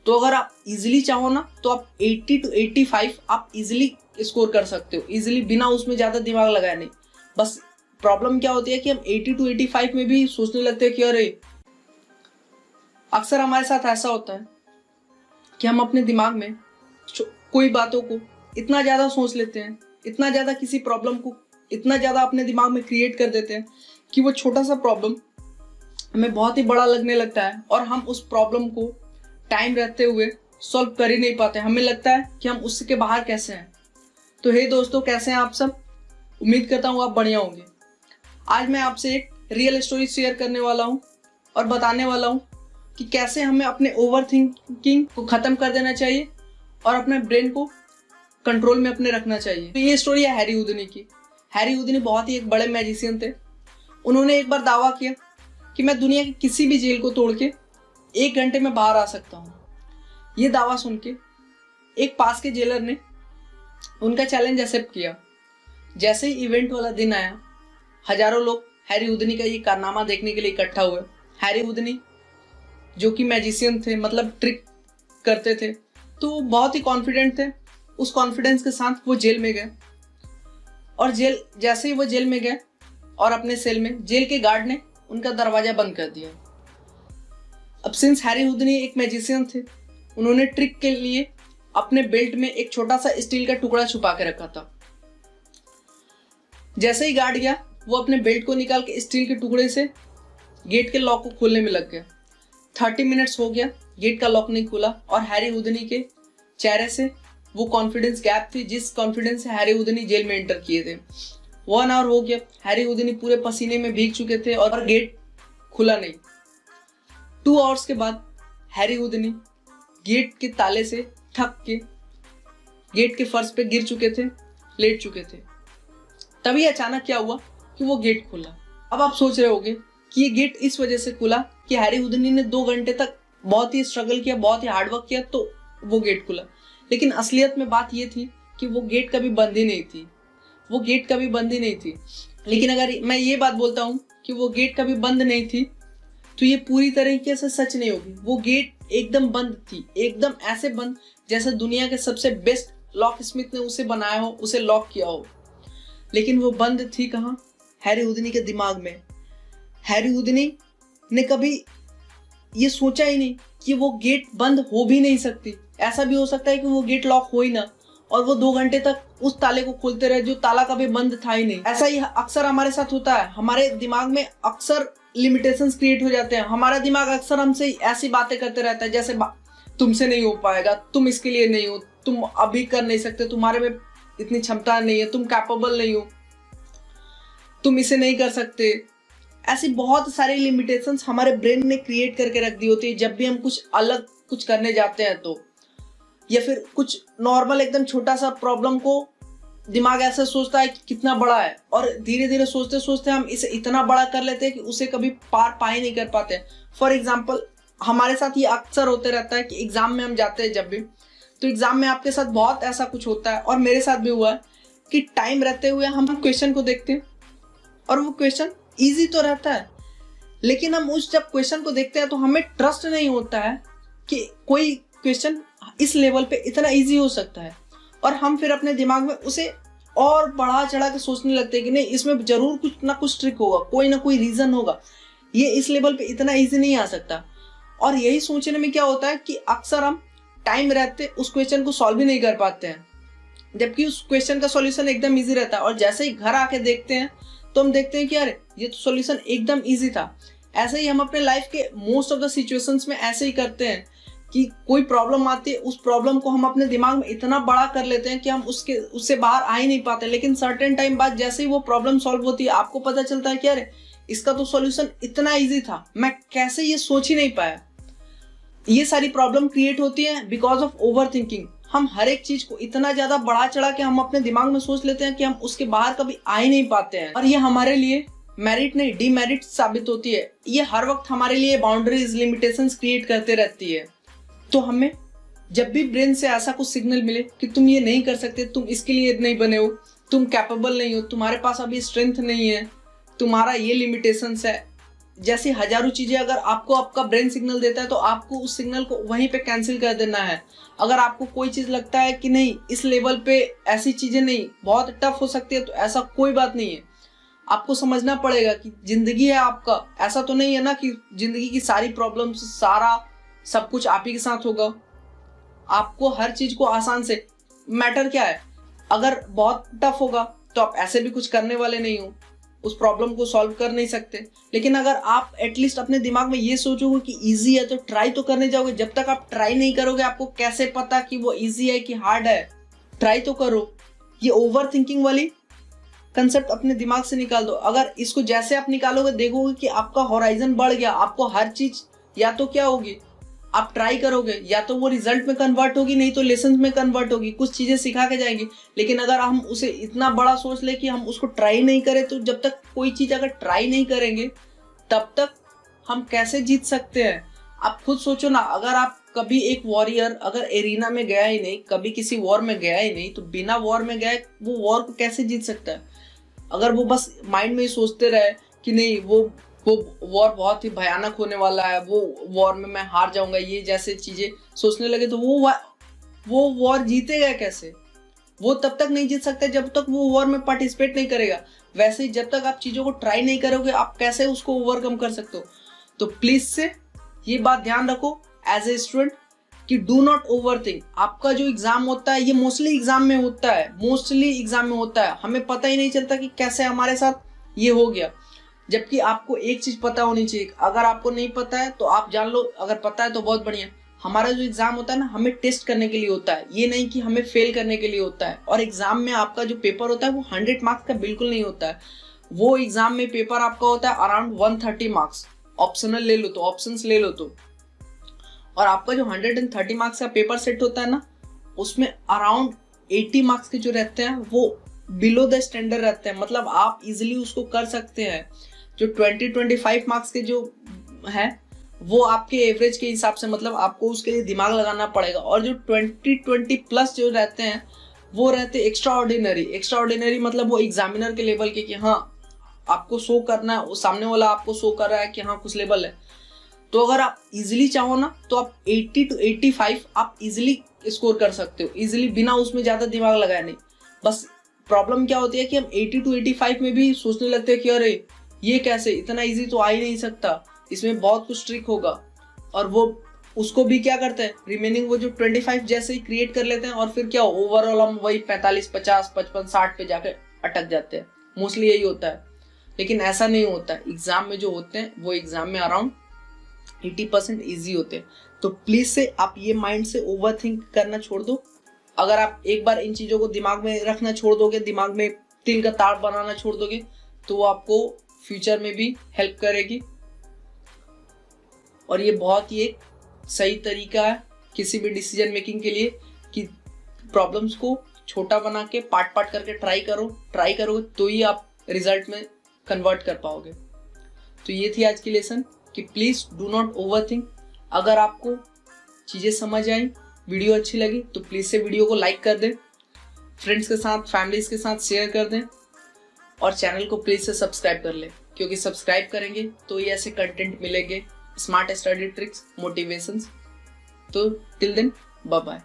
तो अगर आप इजीली चाहो ना तो आप 80 to 85 आप इजीली स्कोर कर सकते हो, इजीली, बिना उसमें ज़्यादा दिमाग लगाए नहीं। बस प्रॉब्लम क्या होती है कि हम 80 to 85 में भी सोचने लगते हैं कि अरे, अक्सर हमारे साथ ऐसा होता है कि हम अपने दिमाग में कोई बातों को इतना ज़्यादा सोच लेते हैं, इतना ज़्यादा किसी प्रॉब्लम को इतना ज़्यादा अपने दिमाग में क्रिएट कर देते हैं कि वो छोटा सा प्रॉब्लम हमें बहुत ही बड़ा लगने लगता है और हम उस प्रॉब्लम को टाइम रहते हुए सॉल्व कर ही नहीं पाते। हमें लगता है कि हम उसके बाहर कैसे हैं। तो हे दोस्तों, कैसे हैं आप सब? उम्मीद करता हूँ आप बढ़िया होंगे। आज मैं आपसे एक रियल स्टोरी शेयर करने वाला हूँ और बताने वाला हूँ कि कैसे हमें अपने ओवर थिंकिंग को ख़त्म कर देना चाहिए और अपने ब्रेन को कंट्रोल में अपने रखना चाहिए। तो ये स्टोरी है हैरी हुडनी की। हैरी हुडनी बहुत ही एक बड़े मैजिशियन थे। उन्होंने एक बार दावा किया कि मैं दुनिया की किसी भी जेल को तोड़ के 1 घंटे में बाहर आ सकता हूँ। ये दावा सुन के एक पास के जेलर ने उनका चैलेंज एक्सेप्ट किया। जैसे ही इवेंट वाला दिन आया, हजारों लोग हैरी हुडनी का ये कारनामा देखने के लिए इकट्ठा हुए। हैरी हुडनी जो कि मैजिशियन थे, मतलब ट्रिक करते थे, तो बहुत ही कॉन्फिडेंट थे। उस कॉन्फिडेंस के साथ वो जेल में गए और जैसे ही वो जेल में गए और अपने सेल में, जेल के गार्ड ने उनका दरवाजा बंद कर दिया। अब सिंस हैरी हुडनी एक मैजिशियन थे, उन्होंने ट्रिक के लिए अपने बेल्ट में एक छोटा सा स्टील का टुकड़ा छुपा के रखा था। जैसे ही गार्ड गया, वो अपने बेल्ट को निकाल के स्टील के टुकड़े से गेट के लॉक को खोलने में लग गया। 30 मिनट्स हो गया, गेट का लॉक नहीं खुला और हैरी हुडनी के चेहरे से वो कॉन्फिडेंस गैप थी जिस कॉन्फिडेंस से हैरी हुडनी जेल में एंटर किए थे। 1 आवर हो गया, हैरी हुडनी पूरे पसीने में भीग चुके थे और गेट खुला नहीं। 2 आवर्स के बाद हैरी हुडनी गेट के ताले से थक के गेट के फर्श पे गिर चुके थे, लेट चुके थे। तभी अचानक क्या हुआ कि वो गेट खुला। अब आप सोच रहे होंगे कि ये गेट इस वजह से खुला कि हैरी हुडनी ने 2 घंटे तक बहुत ही स्ट्रगल किया, बहुत ही हार्डवर्क किया, तो वो गेट खुला। लेकिन असलियत में बात ये थी कि वो गेट कभी बंद ही नहीं थी। वो गेट कभी बंद ही नहीं थी। लेकिन अगर मैं ये बात बोलता हूँ कि वो गेट कभी बंद नहीं थी, तो ये पूरी तरीके से सच नहीं होगी। वो गेट एकदम बंद थी, एकदम ऐसे बंद जैसे दुनिया के सबसे बेस्ट लॉक स्मिथ ने उसे बनाया हो, उसे लॉक किया हो। लेकिन वो बंद थी कहाँ? हैरी हुडनी के दिमाग में। हैरी हुडनी ने कभी ये सोचा ही नहीं कि वो गेट बंद हो भी नहीं सकती। ऐसा भी हो सकता है कि वो गेट लॉक हो ही ना और वो 2 घंटे तक उस ताले को खोलते रहे जो ताला कभी बंद था ही नहीं। ऐसा ही अक्सर हमारे साथ होता है। हमारे दिमाग में अक्सर लिमिटेशंस क्रिएट हो जाते हैं। हमारा दिमाग अक्सर हमसे ऐसी बातें करते रहता है जैसे तुमसे नहीं हो पाएगा, तुम इसके लिए नहीं हो, तुम अभी कर नहीं सकते, तुम्हारे में इतनी क्षमता नहीं है, तुम कैपेबल नहीं हो, तुम इसे नहीं कर सकते। ऐसी बहुत सारी लिमिटेशंस हमारे ब्रेन ने क्रिएट करके रख दी होती है जब भी हम कुछ अलग कुछ करने जाते हैं तो, या फिर कुछ नॉर्मल एकदम छोटा सा प्रॉब्लम को दिमाग ऐसे सोचता है कि कितना बड़ा है और धीरे धीरे सोचते सोचते हम इसे इतना बड़ा कर लेते हैं कि उसे कभी पार पा ही नहीं कर पाते। फॉर एग्जाम्पल, हमारे साथ ये अक्सर होते रहता है कि एग्जाम में हम जाते हैं जब भी, तो एग्जाम में आपके साथ बहुत ऐसा कुछ होता है और मेरे साथ भी हुआ है कि टाइम रहते हुए हम क्वेश्चन को देखते हैं और वो क्वेश्चन ईजी तो रहता है, लेकिन हम जब क्वेश्चन को देखते हैं तो हमें ट्रस्ट नहीं होता है कि कोई क्वेश्चन इस लेवल पे इतना इजी हो सकता है और हम फिर अपने दिमाग में उसे और बढ़ा चढ़ा के सोचने लगते हैं कि नहीं, इसमें जरूर कुछ ना कुछ ट्रिक होगा, कोई ना कोई रीजन होगा, ये इस लेवल पे इतना इजी नहीं आ सकता। और यही सोचने में क्या होता है कि अक्सर हम टाइम रहते उस क्वेश्चन को सॉल्व ही नहीं कर पाते हैं, जबकि उस क्वेश्चन का सॉल्यूशन एकदम ईजी रहता है। और जैसे ही घर आके देखते हैं तो हम देखते हैं कि अरे, ये तो सॉल्यूशन एकदम ईजी था। ऐसे ही हम अपने लाइफ के मोस्ट ऑफ द सिचुएशंस में ऐसे ही करते हैं कि कोई प्रॉब्लम आती है, उस प्रॉब्लम को हम अपने दिमाग में इतना बड़ा कर लेते हैं कि हम उससे बाहर आ ही नहीं पाते। लेकिन सर्टेन टाइम बाद जैसे ही वो प्रॉब्लम सॉल्व होती है, आपको पता चलता है कि अरे, इसका तो सॉल्यूशन इतना इजी था, मैं कैसे ये सोच ही नहीं पाया। ये सारी प्रॉब्लम क्रिएट होती है बिकॉज ऑफ ओवर थिंकिंग। हम हर एक चीज को इतना ज्यादा बढ़ा चढ़ा के हम अपने दिमाग में सोच लेते हैं कि हम उसके बाहर कभी आ ही नहीं पाते हैं और ये हमारे लिए मेरिट नहीं डीमेरिट साबित होती है। ये हर वक्त हमारे लिए बाउंड्रीज, लिमिटेशंस क्रिएट करते रहती है। तो हमें जब भी ब्रेन से ऐसा कुछ सिग्नल मिले कि तुम ये नहीं कर सकते, तुम इसके लिए नहीं बने हो, तुम कैपेबल नहीं हो, तुम्हारे पास अभी स्ट्रेंथ नहीं है, तुम्हारा ये लिमिटेशंस है, जैसी हजारों चीजें अगर आपको आपका ब्रेन सिग्नल देता है तो आपको उस सिग्नल को वहीं पे कैंसिल कर देना है। अगर आपको कोई चीज लगता है कि नहीं इस लेवल पे ऐसी चीजें नहीं, बहुत टफ हो सकती है, तो ऐसा कोई बात नहीं है। आपको समझना पड़ेगा कि जिंदगी है आपका, ऐसा तो नहीं है ना कि जिंदगी की सारी प्रॉब्लम्स, सारा सब कुछ आप ही के साथ होगा। आपको हर चीज को आसान से, मैटर क्या है, अगर बहुत टफ होगा तो आप ऐसे भी कुछ करने वाले नहीं हो, उस प्रॉब्लम को सॉल्व कर नहीं सकते। लेकिन अगर आप एटलीस्ट अपने दिमाग में ये सोचोगे कि इजी है तो ट्राई तो करने जाओगे। जब तक आप ट्राई नहीं करोगे आपको कैसे पता कि वो इजी है कि हार्ड है? ट्राई तो करो। ये ओवर थिंकिंग वाली कंसेप्ट अपने दिमाग से निकाल दो। अगर इसको जैसे आप निकालोगे देखोगे कि आपका होराइजन बढ़ गया। आपको हर चीज या तो क्या होगी, आप ट्राई करोगे, या तो वो रिजल्ट में कन्वर्ट होगी, नहीं तो लेसन में कन्वर्ट होगी, कुछ चीजें सिखा के जाएंगी। लेकिन अगर हम उसे इतना बड़ा सोच ले कि हम उसको ट्राई नहीं करें, तो जब तक कोई चीज अगर ट्राई नहीं करेंगे तब तक हम कैसे जीत सकते हैं? आप खुद सोचो ना, अगर आप कभी एक वॉरियर अगर एरिना में गया ही नहीं, कभी किसी वॉर में गया ही नहीं, तो बिना वॉर में गए वो वॉर को कैसे जीत सकता है? अगर वो बस माइंड में ही सोचते रहे कि नहीं वो वॉर बहुत ही भयानक होने वाला है, वो वॉर में मैं हार जाऊंगा, ये जैसे चीजें सोचने लगे, तो वो वॉर जीतेगा कैसे? वो तब तक नहीं जीत सकता जब तक वो वॉर में पार्टिसिपेट नहीं करेगा। वैसे ही जब तक आप चीजों को ट्राई नहीं करोगे आप कैसे उसको ओवरकम कर सकते हो? तो प्लीज से ये बात ध्यान रखो एज ए स्टूडेंट कि डू नॉट ओवरथिंक। आपका जो एग्जाम होता है ये मोस्टली एग्जाम में होता है, हमें पता ही नहीं चलता कि कैसे हमारे साथ ये हो गया। जबकि आपको एक चीज पता होनी चाहिए, अगर आपको नहीं पता है तो आप जान लो, अगर पता है तो बहुत बढ़िया। हमारा जो एग्जाम होता है ना, हमें टेस्ट करने के लिए होता है, ये नहीं कि हमें फेल करने के लिए होता है। और एग्जाम में आपका जो पेपर होता है वो 100 मार्क्स का बिल्कुल नहीं होता है। वो एग्जाम में पेपर आपका होता है अराउंड 130 मार्क्स। ऑप्शनल ले लो तो, ऑप्शंस ले लो तो, और आपका जो 130 मार्क्स का पेपर सेट होता है ना, उसमें अराउंड 80 मार्क्स के जो रहते हैं वो बिलो द स्टैंडर्ड रहते हैं। मतलब आप इजिली उसको कर सकते हैं। जो 20-25 मार्क्स के जो है वो आपके एवरेज के हिसाब से, मतलब आपको उसके लिए दिमाग लगाना पड़ेगा। और जो 20 प्लस जो रहते हैं वो रहते एक्स्ट्रा ऑर्डिनरी, मतलब वो एग्जामिनर के लेवल के, कि हाँ आपको शो करना है, सामने वाला आपको शो कर रहा है कि हाँ कुछ लेवल है। तो अगर आप इजिली चाहो ना तो आप 80 to 85 आप इजिली स्कोर कर सकते हो, इजिली, बिना उसमें ज्यादा दिमाग लगाए नहीं। बस प्रॉब्लम क्या होती है कि हम 80 to 85 में भी सोचने लगते हैं कि अरे ये कैसे, इतना इजी तो आ ही नहीं सकता, इसमें बहुत कुछ ट्रिक होगा। और वो उसको भी क्या करते हैं, रिमेनिंग वो जो 25 जैसे ही क्रिएट कर लेते हैं, और फिर क्या ओवरऑल हम वही 45, 50, 55, 60 पे जाके अटक जाते हैं। मोस्टली यही होता है। लेकिन ऐसा नहीं होता है। एग्जाम में जो होते हैं वो एग्जाम में अराउंड 80% ईजी होते हैं। तो प्लीज से आप ये माइंड से ओवर थिंक करना छोड़ दो। अगर आप एक बार इन चीजों को दिमाग में रखना छोड़ दोगे, दिमाग में तिल का तार बनाना छोड़ दोगे, तो वो आपको फ्यूचर में भी हेल्प करेगी। और ये बहुत ही एक सही तरीका है किसी भी डिसीजन मेकिंग के लिए, कि प्रॉब्लम्स को छोटा बना के पार्ट करके ट्राई करोगे तो ही आप रिजल्ट में कन्वर्ट कर पाओगे। तो ये थी आज की लेसन कि प्लीज डू नॉट ओवरथिंक। अगर आपको चीजें समझ आई, वीडियो अच्छी लगी, तो प्लीज से वीडियो को लाइक कर दें, फ्रेंड्स के साथ, फैमिलीज के साथ शेयर कर दें, और चैनल को प्लीज से सब्सक्राइब कर लें, क्योंकि सब्सक्राइब करेंगे तो ये ऐसे कंटेंट मिलेंगे, स्मार्ट स्टडी ट्रिक्स, मोटिवेशंस। तो टिल देन बाय बाय।